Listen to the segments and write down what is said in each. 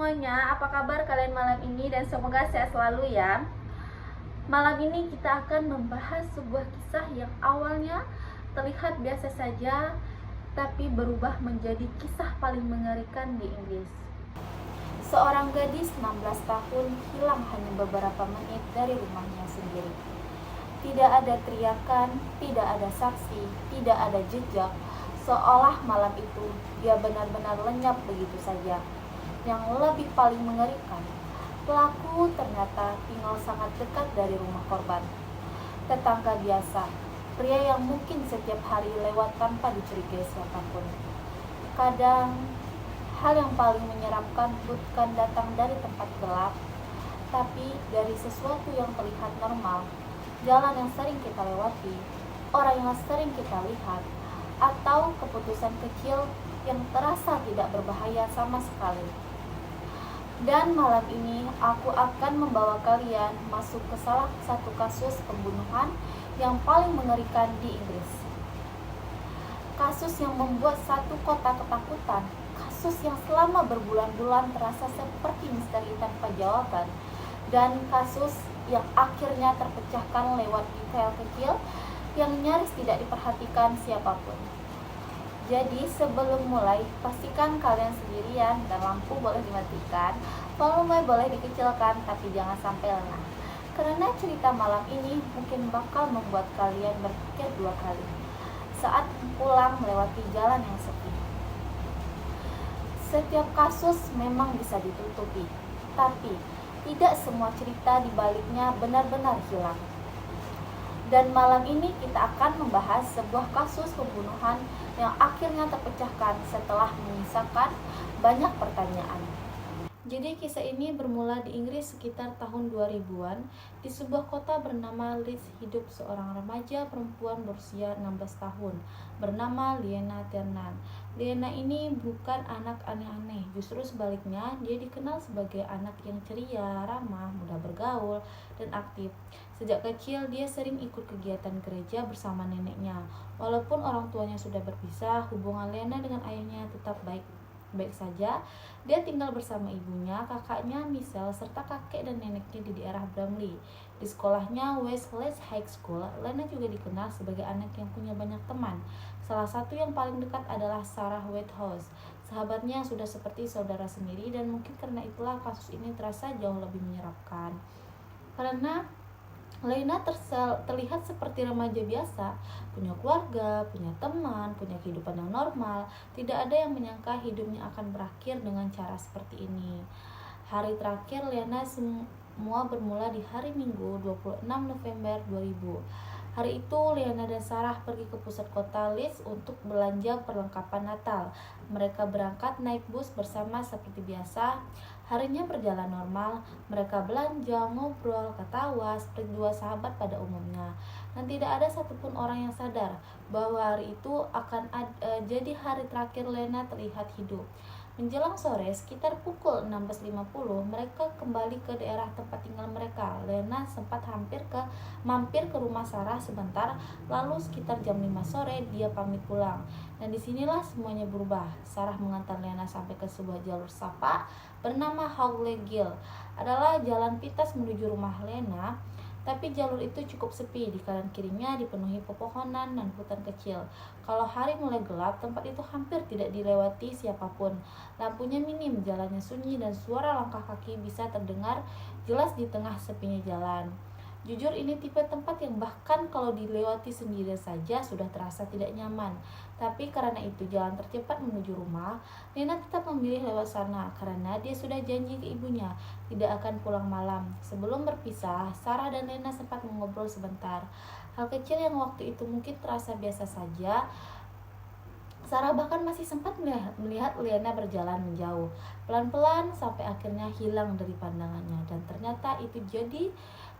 semuanya, apa kabar kalian malam ini dan semoga sehat selalu ya. Malam ini kita akan membahas sebuah kisah yang awalnya terlihat biasa saja tapi berubah menjadi kisah paling mengerikan di Inggris. Seorang gadis 16 tahun hilang hanya beberapa menit dari rumahnya sendiri. Tidak ada teriakan, tidak ada saksi, tidak ada jejak, seolah malam itu dia benar-benar lenyap begitu saja. Yang lebih paling mengerikan, pelaku ternyata tinggal sangat dekat dari rumah korban. Tetangga biasa, pria yang mungkin setiap hari lewat tanpa dicurigai siapapun. Kadang, hal yang paling menyeramkan bukan datang dari tempat gelap, tapi dari sesuatu yang terlihat normal, jalan yang sering kita lewati, orang yang sering kita lihat, atau keputusan kecil yang terasa tidak berbahaya sama sekali. Dan malam ini aku akan membawa kalian masuk ke salah satu kasus pembunuhan yang paling mengerikan di Inggris. Kasus yang membuat satu kota ketakutan, kasus yang selama berbulan-bulan terasa seperti misteri tanpa jawaban, dan kasus yang akhirnya terpecahkan lewat detail kecil yang nyaris tidak diperhatikan siapapun. Jadi sebelum mulai, pastikan kalian sendirian dan lampu boleh dimatikan, volume boleh dikecilkan, tapi jangan sampai lengah. Karena cerita malam ini mungkin bakal membuat kalian berpikir dua kali saat pulang melewati jalan yang sepi. Setiap kasus memang bisa ditutupi, tapi tidak semua cerita di baliknya benar-benar hilang. Dan malam ini kita akan membahas sebuah kasus pembunuhan yang akhirnya terpecahkan setelah menyisakan banyak pertanyaan. Jadi kisah ini bermula di Inggris sekitar tahun 2000-an. Di sebuah kota bernama Leeds hidup seorang remaja perempuan berusia 16 tahun bernama Liana Tiernan. Liana ini bukan anak aneh-aneh, justru sebaliknya dia dikenal sebagai anak yang ceria, ramah, mudah bergaul, dan aktif. Sejak kecil dia sering ikut kegiatan gereja bersama neneknya. Walaupun orang tuanya sudah berpisah, hubungan Liana dengan ayahnya tetap baik saja. Dia tinggal bersama ibunya, kakaknya Michelle, serta kakek dan neneknya di daerah Bramley. Di sekolahnya Westleigh High School, Lena juga dikenal sebagai anak yang punya banyak teman. Salah satu yang paling dekat adalah Sarah Whitehouse, sahabatnya yang sudah seperti saudara sendiri, dan mungkin karena itulah kasus ini terasa jauh lebih menyeramkan. Karena Lena terlihat seperti remaja biasa, punya keluarga, punya teman, punya kehidupan yang normal. Tidak ada yang menyangka hidupnya akan berakhir dengan cara seperti ini. Hari terakhir Lena semua bermula di hari Minggu 26 November 2000. Hari itu Liana dan Sarah pergi ke pusat kota Leeds untuk belanja perlengkapan Natal. Mereka berangkat naik bus bersama seperti biasa. Harinya berjalan normal, mereka belanja, ngobrol, ketawa seperti dua sahabat pada umumnya. Dan tidak ada satupun orang yang sadar bahwa hari itu akan jadi hari terakhir Lena terlihat hidup. Menjelang sore, sekitar pukul 16.50, mereka kembali ke daerah tempat tinggal mereka. Lena sempat mampir ke rumah Sarah sebentar, lalu sekitar jam 5 sore dia pamit pulang. Dan disinilah semuanya berubah. Sarah mengantar Lena sampai ke sebuah jalur sapa bernama Hagley Gill. Adalah jalan pintas menuju rumah Lena, tapi jalur itu cukup sepi. Di kanan kirinya dipenuhi pepohonan dan hutan kecil. Kalau hari mulai gelap, tempat itu hampir tidak dilewati siapapun. Lampunya minim, jalannya sunyi, dan suara langkah kaki bisa terdengar jelas di tengah sepinya jalan. Jujur, ini tipe tempat yang bahkan kalau dilewati sendirian saja sudah terasa tidak nyaman. Tapi karena itu jalan tercepat menuju rumah, Lena tetap memilih lewat sana karena dia sudah janji ke ibunya tidak akan pulang malam. Sebelum berpisah, Sarah dan Lena sempat mengobrol sebentar. Hal kecil yang waktu itu mungkin terasa biasa saja. Sarah bahkan masih sempat melihat Lena berjalan menjauh, pelan-pelan sampai akhirnya hilang dari pandangannya. Dan ternyata itu jadi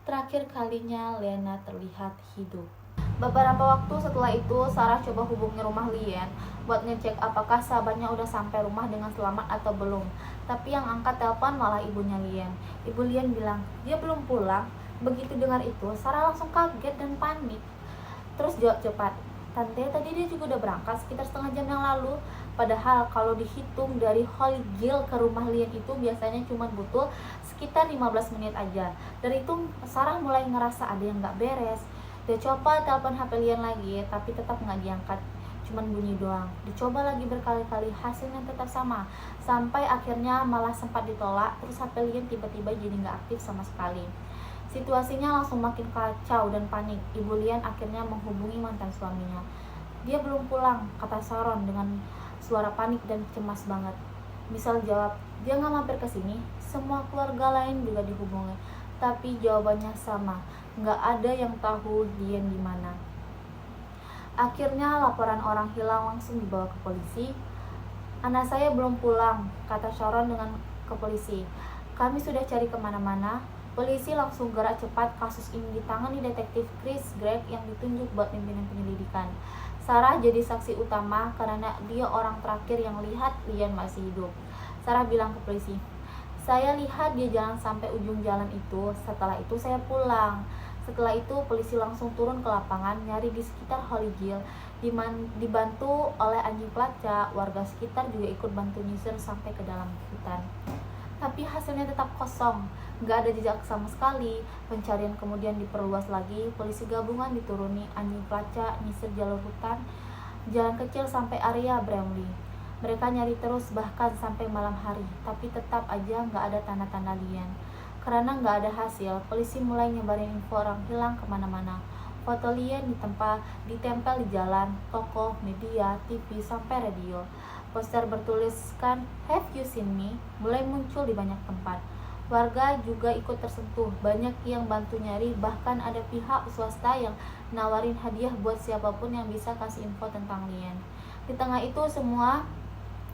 terakhir kalinya Lena terlihat hidup. Beberapa waktu setelah itu, Sarah coba hubungi rumah Lian buat ngecek apakah sahabatnya udah sampai rumah dengan selamat atau belum. Tapi yang angkat telepon malah ibunya Lian. Ibu Lian bilang, dia belum pulang. Begitu dengar itu, Sarah langsung kaget dan panik. Terus jawab cepat, Tante, tadi dia juga udah berangkat sekitar setengah jam yang lalu. Padahal kalau dihitung dari Holy Gill ke rumah Lian itu biasanya cuma butuh sekitar 15 menit aja. Dari itu Sarah mulai ngerasa ada yang gak beres. Dia coba telepon HP Lian lagi, tapi tetap gak diangkat, cuman bunyi doang. Dicoba lagi berkali-kali, hasilnya tetap sama. Sampai akhirnya malah sempat ditolak, terus HP Lian tiba-tiba jadi gak aktif sama sekali. Situasinya langsung makin kacau dan panik. Ibu Lian akhirnya menghubungi mantan suaminya. Dia belum pulang, kata Sharon dengan suara panik dan cemas banget. Misal jawab, dia nggak mampir ke sini. Semua keluarga lain juga dihubungi, tapi jawabannya sama, nggak ada yang tahu Lian di mana. Akhirnya laporan orang hilang langsung dibawa ke polisi. Anak saya belum pulang, kata Sharon dengan ke polisi. Kami sudah cari kemana-mana. Polisi langsung gerak cepat. Kasus ini ditangani detektif Chris Gregg yang ditunjuk buat pimpinan penyelidikan. Sarah jadi saksi utama karena dia orang terakhir yang lihat Lian masih hidup. Sarah bilang ke polisi, saya lihat dia jalan sampai ujung jalan itu. Setelah itu saya pulang. Setelah itu polisi langsung turun ke lapangan nyari di sekitar Holy Gill. Dibantu oleh anjing pelacak, warga sekitar juga ikut bantu nyisir sampai ke dalam hutan. Tapi hasilnya tetap kosong, nggak ada jejak sama sekali. Pencarian kemudian diperluas lagi, polisi gabungan dituruni, anjing pelacak nyisir jalur hutan, jalan kecil sampai area Bramley. Mereka nyari terus bahkan sampai malam hari, tapi tetap aja nggak ada tanda-tanda Lian. Karena nggak ada hasil, polisi mulai nyebarin info orang hilang kemana-mana. Foto Lian ditempel di jalan, toko, media, TV, sampai radio. Poster bertuliskan "Have you seen me?" mulai muncul di banyak tempat. Warga juga ikut tersentuh, banyak yang bantu nyari, bahkan ada pihak swasta yang nawarin hadiah buat siapapun yang bisa kasih info tentang Lian. Di tengah itu semua,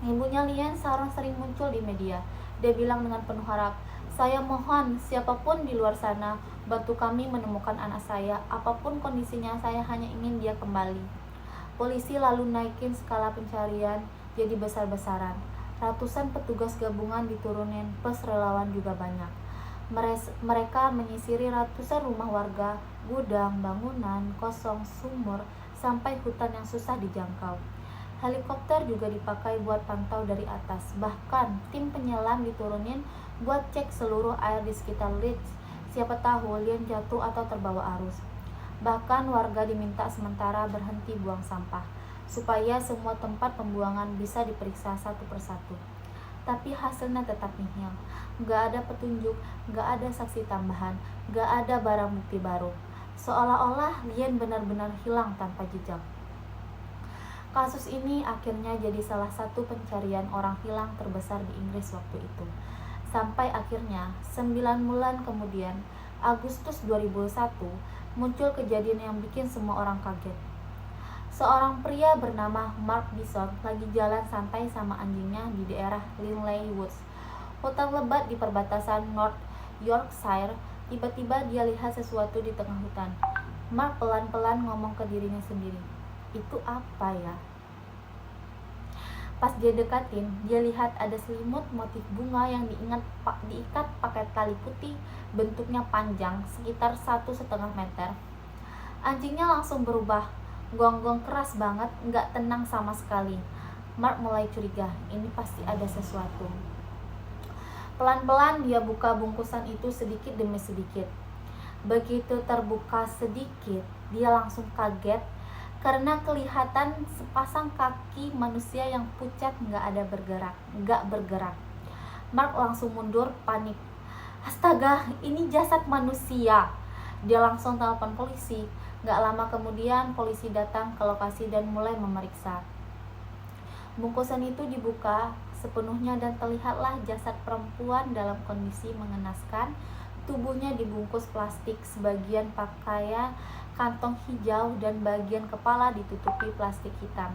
ibunya Lian, Sharon, sering muncul di media. Dia bilang dengan penuh harap, saya mohon siapapun di luar sana, bantu kami menemukan anak saya, apapun kondisinya, saya hanya ingin dia kembali. Polisi lalu naikin skala pencarian jadi besar-besaran. Ratusan petugas gabungan diturunin, plus relawan juga banyak. Mereka menyisiri ratusan rumah warga, gudang, bangunan, kosong, sumur, sampai hutan yang susah dijangkau. Helikopter juga dipakai buat pantau dari atas. Bahkan tim penyelam diturunin buat cek seluruh air di sekitar Leeds. Siapa tahu Lian jatuh atau terbawa arus. Bahkan warga diminta sementara berhenti buang sampah, supaya semua tempat pembuangan bisa diperiksa satu persatu. Tapi hasilnya tetap nihil. Gak ada petunjuk, gak ada saksi tambahan, gak ada barang bukti baru. Seolah-olah Lian benar-benar hilang tanpa jejak. Kasus ini akhirnya jadi salah satu pencarian orang hilang terbesar di Inggris waktu itu. Sampai akhirnya 9 bulan kemudian, Agustus 2001, muncul kejadian yang bikin semua orang kaget. Seorang pria bernama Mark Bison lagi jalan santai sama anjingnya di daerah Linley Woods, hutan lebat di perbatasan North Yorkshire. Tiba-tiba dia lihat sesuatu di tengah hutan. Mark pelan-pelan ngomong ke dirinya sendiri, itu apa ya? Pas dia dekatin, dia lihat ada selimut motif bunga yang diikat pakai tali putih, bentuknya panjang, sekitar 1,5 meter. Anjingnya langsung berubah, gonggong keras banget, nggak tenang sama sekali. Mark mulai curiga, ini pasti ada sesuatu. Pelan-pelan dia buka bungkusan itu sedikit demi sedikit. Begitu terbuka sedikit, dia langsung kaget karena kelihatan sepasang kaki manusia yang pucat nggak bergerak. Mark langsung mundur, panik. Astaga, ini jasad manusia. Dia langsung telepon polisi. Gak lama kemudian polisi datang ke lokasi dan mulai memeriksa. Bungkusan itu dibuka sepenuhnya dan terlihatlah jasad perempuan dalam kondisi mengenaskan. Tubuhnya dibungkus plastik, sebagian pakaian kantong hijau dan bagian kepala ditutupi plastik hitam.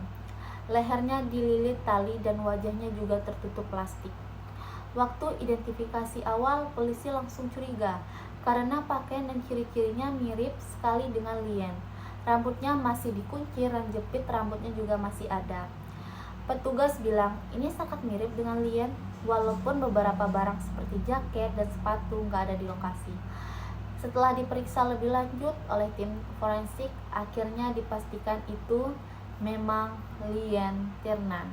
Lehernya dililit tali dan wajahnya juga tertutup plastik. Waktu identifikasi awal, polisi langsung curiga karena pakaian dan ciri-cirinya mirip sekali dengan Lian. Rambutnya masih dikuncir dan jepit rambutnya juga masih ada. Petugas bilang ini sangat mirip dengan Lian, walaupun beberapa barang seperti jaket dan sepatu nggak ada di lokasi. Setelah diperiksa lebih lanjut oleh tim forensik, akhirnya dipastikan itu memang Lian Tiernan.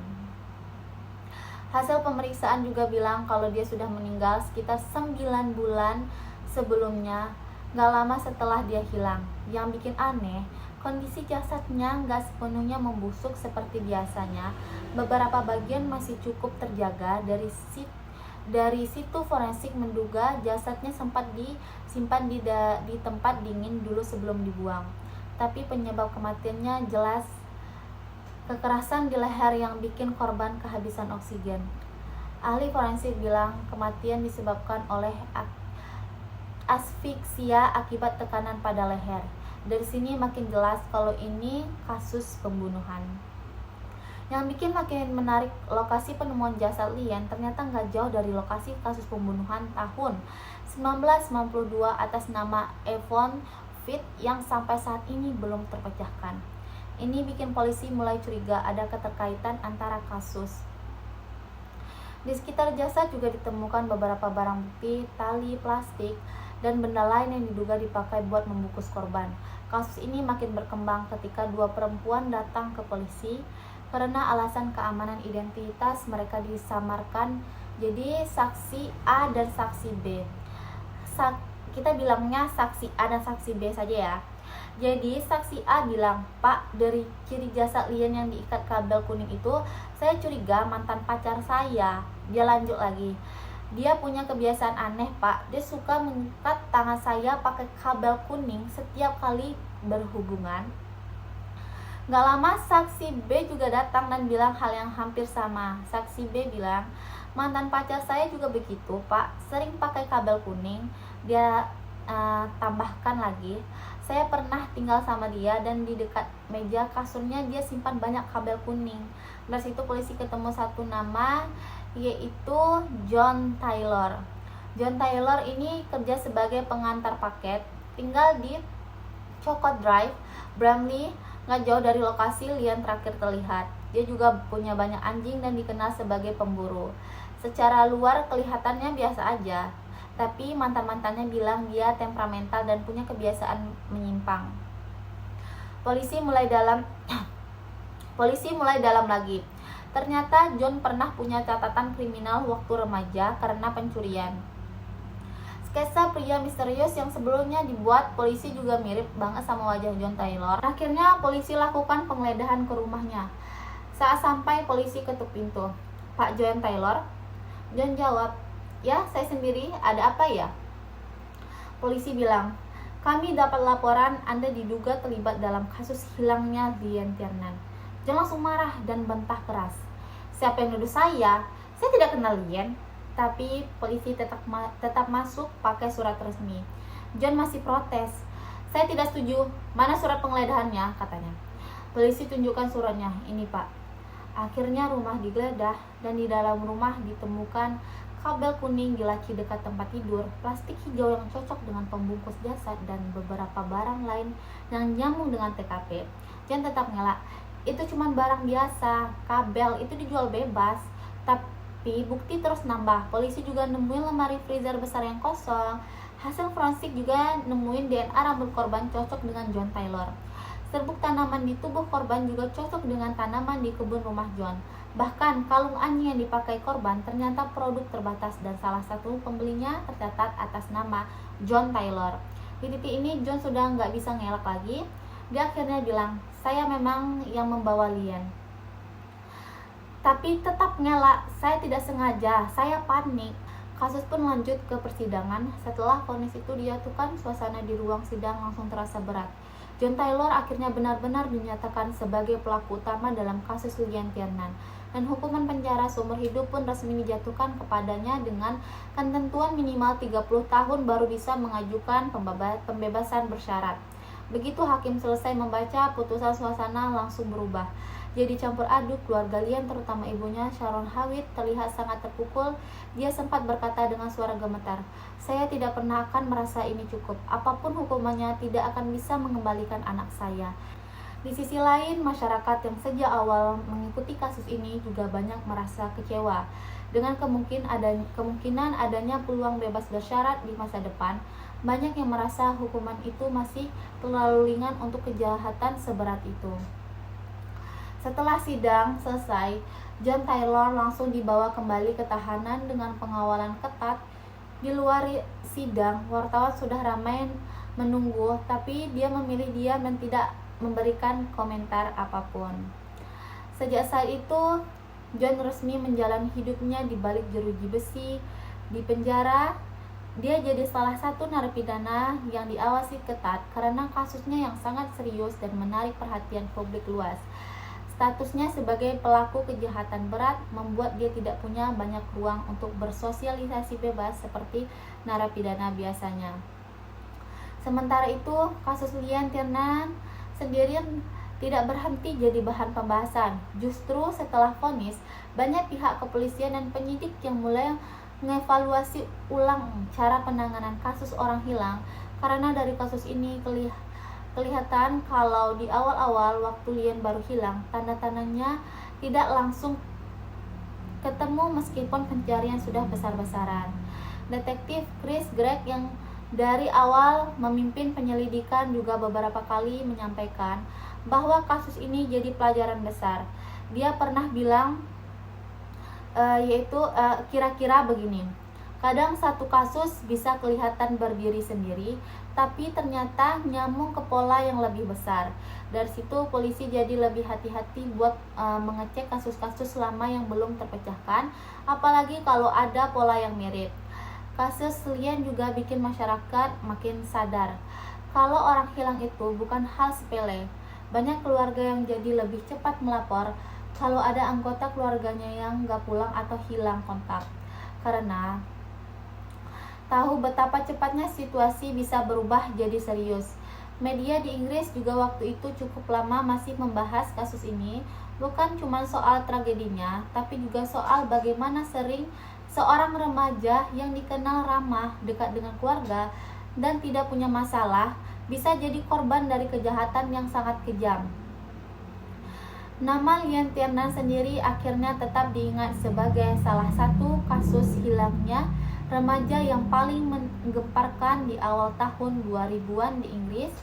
Hasil pemeriksaan juga bilang kalau dia sudah meninggal sekitar 9 bulan sebelumnya, gak lama setelah dia hilang. Yang bikin aneh, kondisi jasadnya gak sepenuhnya membusuk seperti biasanya. Beberapa bagian masih cukup terjaga. Dari situ forensik menduga jasadnya sempat disimpan di tempat dingin dulu sebelum dibuang. Tapi penyebab kematiannya jelas kekerasan di leher yang bikin korban kehabisan oksigen. Ahli forensik bilang kematian disebabkan oleh asfiksia akibat tekanan pada leher. Dari sini makin jelas kalau ini kasus pembunuhan. Yang bikin makin menarik, lokasi penemuan jasad Lian ternyata nggak jauh dari lokasi kasus pembunuhan tahun 1992 atas nama Evon Fit yang sampai saat ini belum terpecahkan. Ini bikin polisi mulai curiga ada keterkaitan antara kasus. Di sekitar jasad juga ditemukan beberapa barang bukti, tali, plastik, dan benda lain yang diduga dipakai buat membungkus korban. Kasus ini makin berkembang ketika dua perempuan datang ke polisi karena alasan keamanan identitas mereka disamarkan jadi saksi A dan saksi B. Kita bilangnya saksi A dan saksi B saja ya. Jadi saksi A bilang, "Pak, dari ciri jasad Lian yang diikat kabel kuning itu, saya curiga mantan pacar saya." Dia lanjut lagi, "Dia punya kebiasaan aneh, Pak. Dia suka mengikat tangan saya pakai kabel kuning setiap kali berhubungan." Gak lama saksi B juga datang dan bilang hal yang hampir sama. Saksi B bilang, "Mantan pacar saya juga begitu, Pak. Sering pakai kabel kuning." Dia tambahkan lagi, "Saya pernah tinggal sama dia dan di dekat meja kasurnya dia simpan banyak kabel kuning." Dari situ polisi ketemu satu nama, yaitu John Taylor. John Taylor ini kerja sebagai pengantar paket, tinggal di Cocott Drive, Bramley, gak jauh dari lokasi Lian terakhir terlihat. Dia juga punya banyak anjing dan dikenal sebagai pemburu. Secara luar kelihatannya biasa aja, tapi mantan-mantannya bilang dia temperamental dan punya kebiasaan menyimpang. Polisi mulai dalam lagi. Ternyata John pernah punya catatan kriminal waktu remaja karena pencurian. Sketsa pria misterius yang sebelumnya dibuat polisi juga mirip banget sama wajah John Taylor. Akhirnya polisi lakukan penggeledahan ke rumahnya. Saat sampai, polisi ketuk pintu. "Pak John Taylor?" John jawab, "Ya, saya sendiri. Ada apa ya?" Polisi bilang, "Kami dapat laporan Anda diduga terlibat dalam kasus hilangnya Lian Tiernan." John langsung marah dan bantah keras. "Siapa yang nuduh saya? Saya tidak kenal Lian." Tapi polisi tetap masuk pakai surat resmi. John masih protes. "Saya tidak setuju. Mana surat penggeledahannya?" katanya. Polisi tunjukkan suratnya. "Ini, Pak." Akhirnya rumah digeledah dan di dalam rumah ditemukan kabel kuning di laci dekat tempat tidur, plastik hijau yang cocok dengan pembungkus jasad, dan beberapa barang lain yang nyambung dengan TKP. John tetap ngelak, "Itu cuma barang biasa, kabel itu dijual bebas." Tapi bukti terus nambah. Polisi juga nemuin lemari freezer besar yang kosong. Hasil forensik juga nemuin DNA rambut korban cocok dengan John Taylor. Serbuk tanaman di tubuh korban juga cocok dengan tanaman di kebun rumah John. Bahkan kalung anjing yang dipakai korban ternyata produk terbatas dan salah satu pembelinya tercatat atas nama John Taylor. Di titik ini John sudah nggak bisa ngelak lagi. Dia akhirnya bilang, "Saya memang yang membawa Lian." Tapi tetap ngelak, "Saya tidak sengaja, saya panik." Kasus pun lanjut ke persidangan. Setelah vonis itu dijatuhkan, suasana di ruang sidang langsung terasa berat. John Taylor akhirnya benar-benar dinyatakan sebagai pelaku utama dalam kasus Lian Tiernan, dan hukuman penjara seumur hidup pun resmi dijatuhkan kepadanya dengan ketentuan minimal 30 tahun baru bisa mengajukan pembebasan bersyarat. Begitu hakim selesai membaca putusan, suasana langsung berubah. Jadi campur aduk. Keluarga Lian, terutama ibunya Sharon Howitt, terlihat sangat terpukul. Dia sempat berkata dengan suara gemetar, "Saya tidak pernah akan merasa ini cukup. Apapun hukumannya tidak akan bisa mengembalikan anak saya." Di sisi lain, masyarakat yang sejak awal mengikuti kasus ini juga banyak merasa kecewa. Dengan kemungkinan adanya peluang bebas bersyarat di masa depan, banyak yang merasa hukuman itu masih terlalu ringan untuk kejahatan seberat itu. Setelah sidang selesai, John Taylor langsung dibawa kembali ke tahanan dengan pengawalan ketat. Di luar sidang, wartawan sudah ramai menunggu, tapi dia memilih diam dan tidak memberikan komentar apapun. Sejak saat itu, John resmi menjalani hidupnya di balik jeruji besi di penjara. Dia jadi salah satu narapidana yang diawasi ketat karena kasusnya yang sangat serius dan menarik perhatian publik luas. Statusnya sebagai pelaku kejahatan berat membuat dia tidak punya banyak ruang untuk bersosialisasi bebas seperti narapidana biasanya. Sementara itu, kasus Lian Tiernan sendiri tidak berhenti jadi bahan pembahasan. Justru setelah vonis, banyak pihak kepolisian dan penyidik yang mulai mengevaluasi ulang cara penanganan kasus orang hilang, karena dari kasus ini kelihatan kalau di awal-awal waktu Lian baru hilang, tanda-tandanya tidak langsung ketemu meskipun pencarian sudah besar-besaran. Detektif Chris Gregg yang dari awal memimpin penyelidikan juga beberapa kali menyampaikan bahwa kasus ini jadi pelajaran besar. Dia pernah bilang kira-kira begini: kadang satu kasus bisa kelihatan berdiri sendiri, tapi ternyata nyambung ke pola yang lebih besar. Dari situ polisi jadi lebih hati-hati buat mengecek kasus-kasus lama yang belum terpecahkan, apalagi kalau ada pola yang mirip. Kasus Lian juga bikin masyarakat makin sadar kalau orang hilang itu bukan hal sepele. Banyak keluarga yang jadi lebih cepat melapor kalau ada anggota keluarganya yang gak pulang atau hilang kontak, karena tahu betapa cepatnya situasi bisa berubah jadi serius. Media di Inggris juga waktu itu cukup lama masih membahas kasus ini, bukan cuma soal tragedinya, tapi juga soal bagaimana sering seorang remaja yang dikenal ramah, dekat dengan keluarga, dan tidak punya masalah, bisa jadi korban dari kejahatan yang sangat kejam. Nama Lian Tiernan sendiri akhirnya tetap diingat sebagai salah satu kasus hilangnya remaja yang paling menggemparkan di awal tahun 2000-an di Inggris.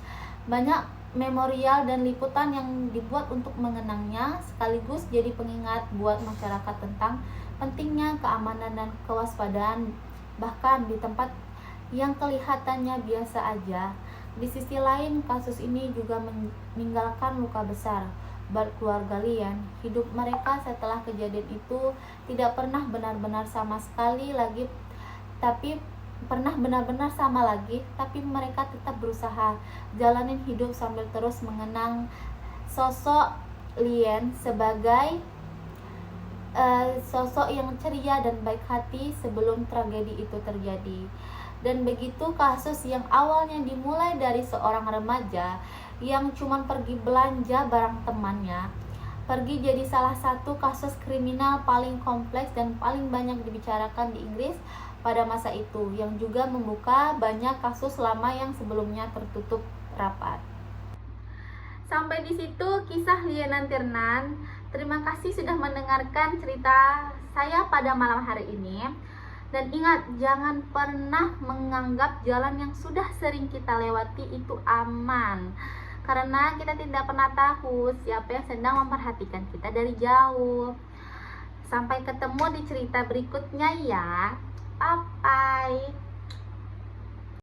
Banyak memorial dan liputan yang dibuat untuk mengenangnya, sekaligus jadi pengingat buat masyarakat tentang pentingnya keamanan dan kewaspadaan, bahkan di tempat yang kelihatannya biasa aja. Di sisi lain, kasus ini juga meninggalkan luka besar buat keluarga Lian. Hidup mereka setelah kejadian itu tidak pernah benar-benar sama lagi, tapi mereka tetap berusaha jalanin hidup sambil terus mengenang sosok Lian sebagai sosok yang ceria dan baik hati sebelum tragedi itu terjadi. Dan begitu kasus yang awalnya dimulai dari seorang remaja yang cuma pergi belanja barang temannya, pergi jadi salah satu kasus kriminal paling kompleks dan paling banyak dibicarakan di Inggris pada masa itu, yang juga membuka banyak kasus lama yang sebelumnya tertutup rapat. Sampai di situ kisah Lian Tiernan. Terima kasih sudah mendengarkan cerita saya pada malam hari ini. Dan ingat, jangan pernah menganggap jalan yang sudah sering kita lewati itu aman, karena kita tidak pernah tahu siapa yang sedang memperhatikan kita dari jauh. Sampai ketemu di cerita berikutnya ya. Bye-bye.